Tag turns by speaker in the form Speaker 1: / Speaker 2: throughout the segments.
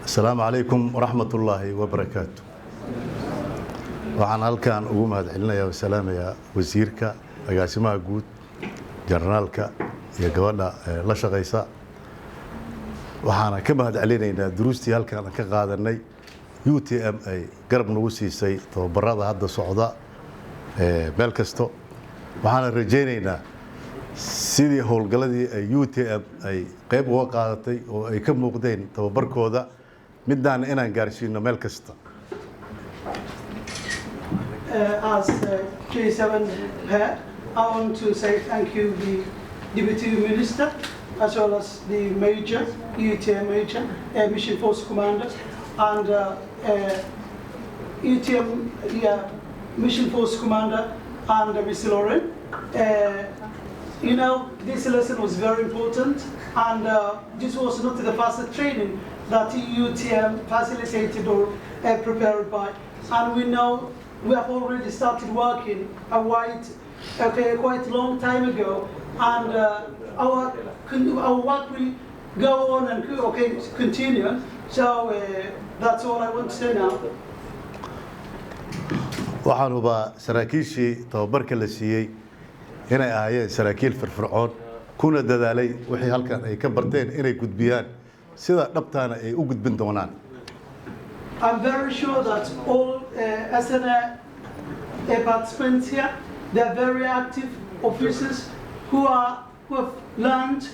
Speaker 1: السلام عليكم ورحمة الله وبركاته. waxaan halkaan ugu mahadcelinayaa salaamaya wasiirka agaasimaha guud generaalka iyo gabadha la shaqeysa waxaana ka mahadcelinaynaa duruustii halkaan ka qaadanay UTM ay garab nagu siisay tababarada hadda socda meel kasto waxaan rajaynaynaa sidii howlgaladii ay UTM ay qayb uga qaadatay oo ay ka muuqdeen tababarkooda midaan inaan gaarsiino meel kasta.
Speaker 2: As J7 head, I want to say thank you the Deputy Minister as well as the Major, UTM Major, Mission Force Commander and UTM Mission Force Commander and Mr. Lauren. You know, this lesson was very important and this was not the first training that UTM facilitated or prepared by. And we know we have already started working quite a long time ago, and our work will go on and continue. So that's all I want to say now.
Speaker 1: waxaan hubaa saraakiishii tababarka la siiyey inay ahaayeen saraakiil firfircoon kuna dadaalay wixii halkan ay ka barteen inay gudbiyaan sida dhabtaana ay u gudbin doonaan.
Speaker 2: I'm very sure that all SNA participants here, they are very active officers who have learned,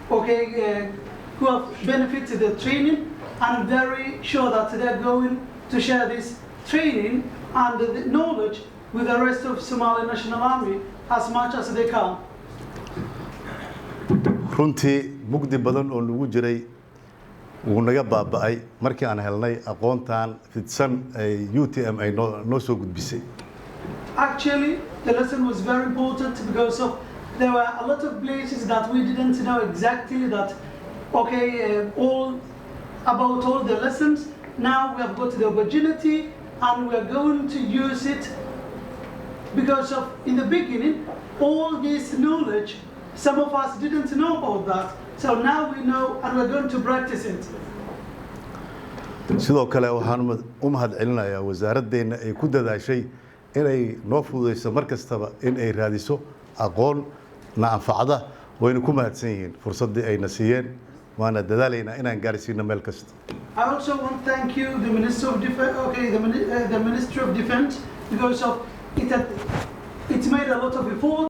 Speaker 2: who have benefited the training, and I'm very sure that they are going to share this training and the knowledge with the rest of Somali National Army as much as they can.
Speaker 1: runtii mugdi badan oo lagu jiray wuu naga baaba'ay markii aan helnay aqoontan fidsan ay UTM ay noo soo gudbisay.
Speaker 2: Actually, the lesson was very important because there were a lot of places that we didn't know exactly that, all about all the lessons. Now we have got the opportunity and we are going to use it because in the beginning, all this knowledge, some of us didn't know about that. So now we know and we're going to practice it.
Speaker 1: sidoo kale waxaan u mahadcelinayaa wasaaraddeena ay ku dadaashay inay noo fududeyso mar kastaba in ay raadiso aqoon na anfacada wayna ku mahadsan yihiin fursadii ayna siiyeen waana dadaalaynaa inaan gaarsiino meel kasta.
Speaker 2: I also want to thank you, the Minister of Defense, the Ministry of Defense, because it made a lot of effort.